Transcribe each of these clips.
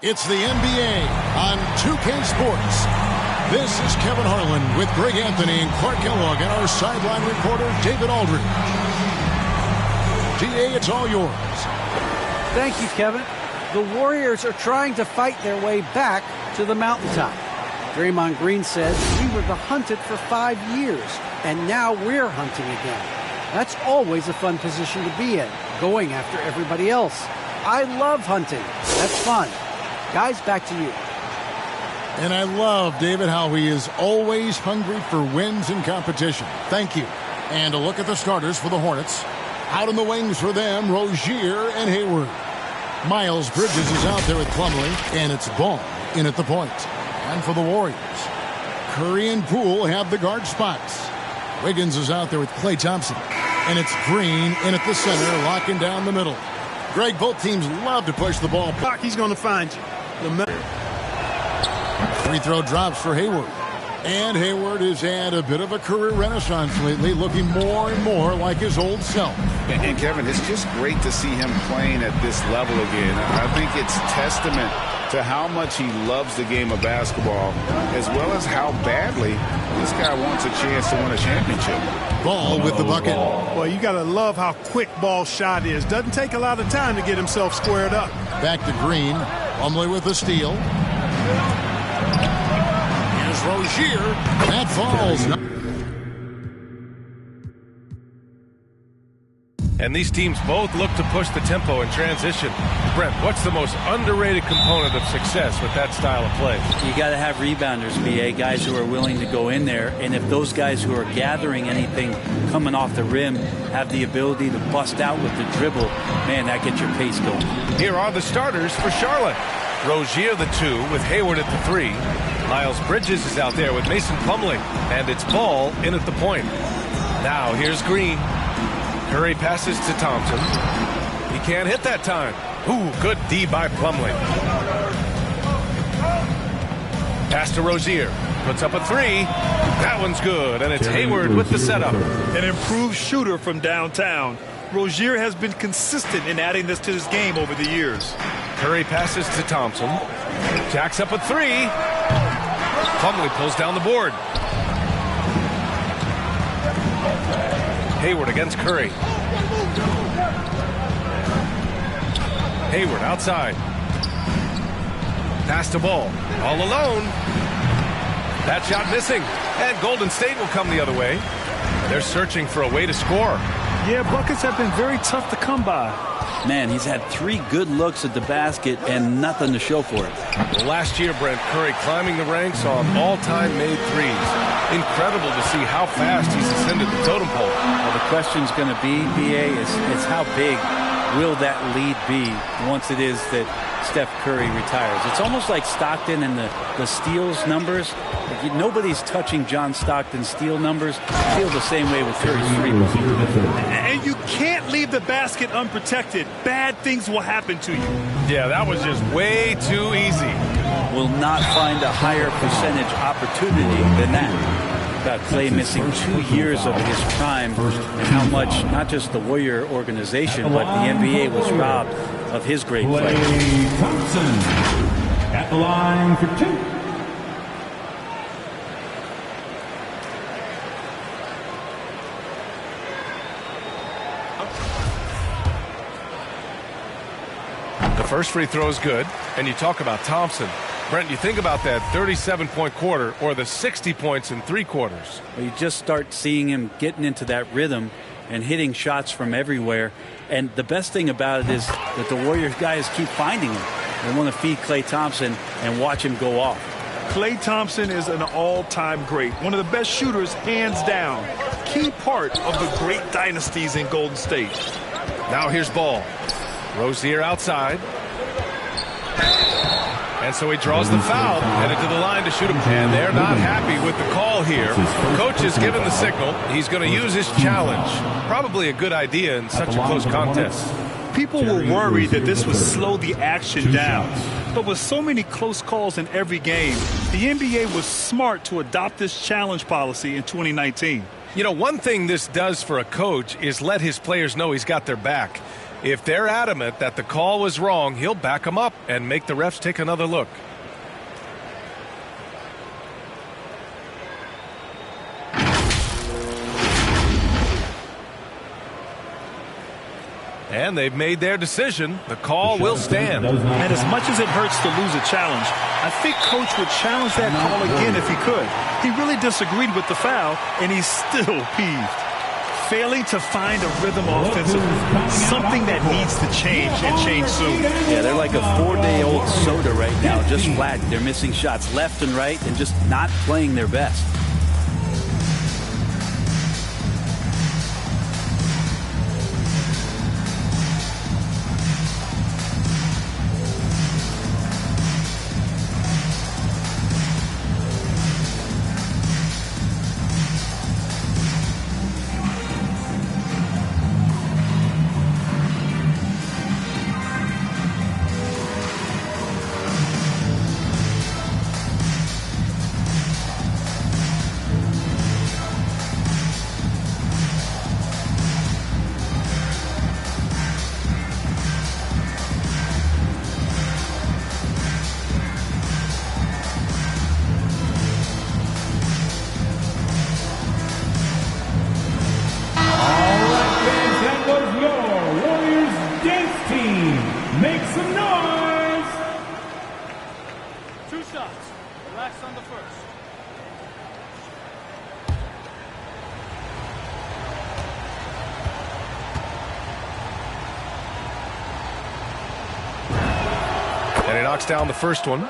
It's the NBA on 2K Sports. This is Kevin Harlan with Greg Anthony and Clark Kellogg and our sideline reporter, David Aldridge. DA, it's all yours. Thank you, Kevin. The Warriors are trying to fight their way back to the mountaintop. Draymond Green says we were the hunted for 5 years, and now we're hunting again. That's always a fun position to be in, going after everybody else. I love hunting. That's fun. Guys, back to you. And I love, David, how he is always hungry for wins in competition. Thank you. And a look at the starters for the Hornets. Out in the wings for them, Rozier and Hayward. Miles Bridges is out there with Plumlee, and it's Ball in at the point. And for the Warriors, Curry and Poole have the guard spots. Wiggins is out there with Klay Thompson. And it's Green in at the center, locking down the middle. Greg, both teams love to push the ball. He's going to find you. Free throw drops for Hayward. And Hayward has had a bit of a career renaissance lately, looking more and more like his old self. And Kevin, it's just great to see him playing at this level again. I think it's testament to how much he loves the game of basketball, as well as how badly this guy wants a chance to win a championship. Ball with the bucket. Well, you got to love how quick Ball's shot is. Doesn't take a lot of time to get himself squared up. Back to Green. Plumlee with the steal. Here's Rozier. That falls. And these teams both look to push the tempo in transition. Brent, what's the most underrated component of success with that style of play? You got to have rebounders, BA, guys who are willing to go in there. And if those guys who are gathering anything coming off the rim have the ability to bust out with the dribble, man, that gets your pace going. Here are the starters for Charlotte. Rozier the 2 with Hayward at the 3. Miles Bridges is out there with Mason Plumlee. And it's Ball in at the point. Now here's Green. Curry passes to Thompson. He can't hit that time. Ooh, good D by Plumlee. Pass to Rozier. Puts up a 3. That one's good, and it's Hayward with the setup. An improved shooter from downtown. Rozier has been consistent in adding this to his game over the years. Curry passes to Thompson. Jacks up a 3. Plumlee pulls down the board. Hayward against Curry. Hayward outside. Pass to Ball. All alone. That shot missing. And Golden State will come the other way. They're searching for a way to score. Yeah, buckets have been very tough to come by. Man, he's had 3 good looks at the basket and nothing to show for it. Well, last year, Brent, Curry climbing the ranks on all-time made threes. Incredible to see how fast he's ascended the totem pole. Well, the question's going to be, BA, is how big will that lead be once it is that Steph Curry retires? It's almost like Stockton and the steals numbers. Nobody's touching John Stockton's steal numbers. I feel the same way with Curry's 3. And you can't leave the basket unprotected. Bad things will happen to you. Yeah, that was just way too easy. Will not find a higher percentage opportunity than that. About Klay missing 2 years of his prime, and how much not just the Warrior organization but the NBA was robbed of his great play. Klay Thompson at the line for 2. The first free throw is good, and you talk about Thompson. Brent, you think about that 37-point quarter or the 60 points in 3 quarters. Well, you just start seeing him getting into that rhythm and hitting shots from everywhere. And the best thing about it is that the Warriors guys keep finding him. They want to feed Klay Thompson and watch him go off. Klay Thompson is an all-time great. One of the best shooters, hands down. Key part of the great dynasties in Golden State. Now here's Ball. Rozier outside. And so he draws the foul, headed to the line to shoot him. And they're not happy with the call here. Coach has given the signal. He's going to use his challenge. Probably a good idea in such a close contest. People were worried that this would slow the action down. But with so many close calls in every game, the NBA was smart to adopt this challenge policy in 2019. You know, one thing this does for a coach is let his players know he's got their back. If they're adamant that the call was wrong, he'll back them up and make the refs take another look. And they've made their decision. The call will stand. And as much as it hurts to lose a challenge, I think Coach would challenge that call again if he could. He really disagreed with the foul, and he's still peeved. Failing to find a rhythm offensively, something that needs to change and change soon. Yeah, they're like a 4-day-old soda right now, just flat. They're missing shots left and right and just not playing their best. And he knocks down the first one.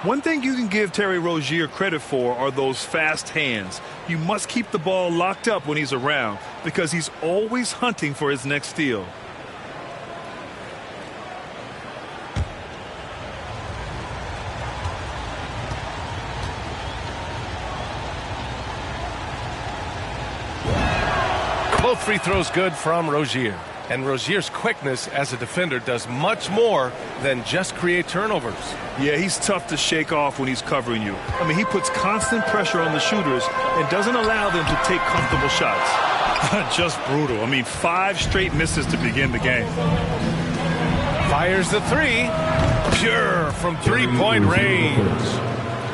One thing you can give Terry Rozier credit for are those fast hands. You must keep the ball locked up when he's around because he's always hunting for his next steal. Both free throws good from Rozier. And Rozier's quickness as a defender does much more than just create turnovers. Yeah, he's tough to shake off when he's covering you. I mean, he puts constant pressure on the shooters and doesn't allow them to take comfortable shots. Just brutal. I mean, 5 straight misses to begin the game. Fires the three. Pure from three-point range.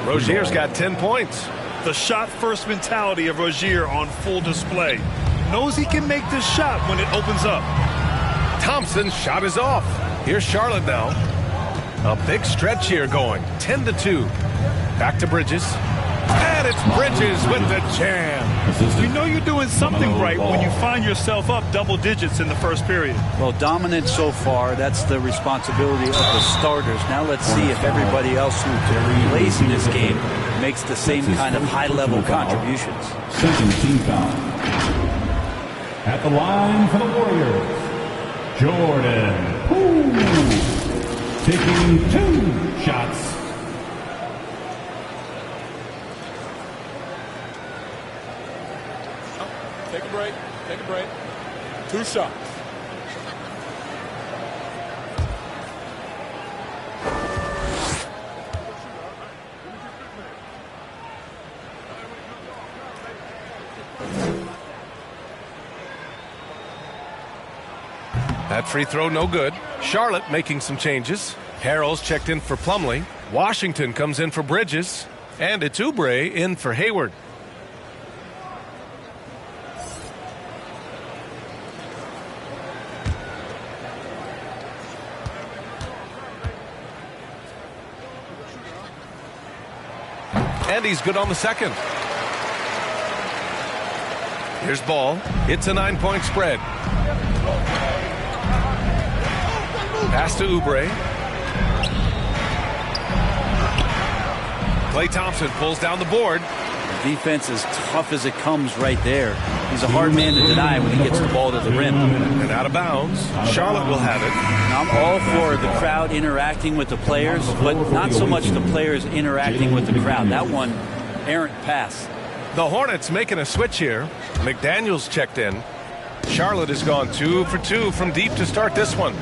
Rozier's got 10 points. The shot-first mentality of Rozier on full display. Knows he can make this shot when it opens up. Thompson's shot is off. Here's Charlotte now. A big stretch here going. 10-2. Back to Bridges. And it's Bridges with the jam. You know you're doing something right when you find yourself up double digits in the first period. Well, dominant so far. That's the responsibility of the starters. Now let's see if everybody else who plays in this game makes the same kind of high-level contributions. Second team foul. At the line for the Warriors, Jordan Poole, taking 2 shots. Take a break. Take a break. 2 shots. That free throw no good. Charlotte making some changes. Harrell's checked in for Plumlee. Washington comes in for Bridges. And it's Oubre in for Hayward. And he's good on the second. Here's Ball. It's a 9-point spread. Pass to Oubre. Klay Thompson pulls down the board. The defense is tough as it comes right there. He's a hard man to deny when he gets the ball to the rim. And out of bounds. Charlotte will have it. Now, I'm all for the crowd interacting with the players, but not so much the players interacting with the crowd. That one, errant pass. The Hornets making a switch here. McDaniels checked in. Charlotte has gone 2 for 2 from deep to start this one.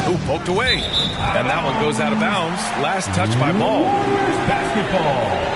Ooh, poked away. And that one goes out of bounds. Last touch by Ball. Basketball.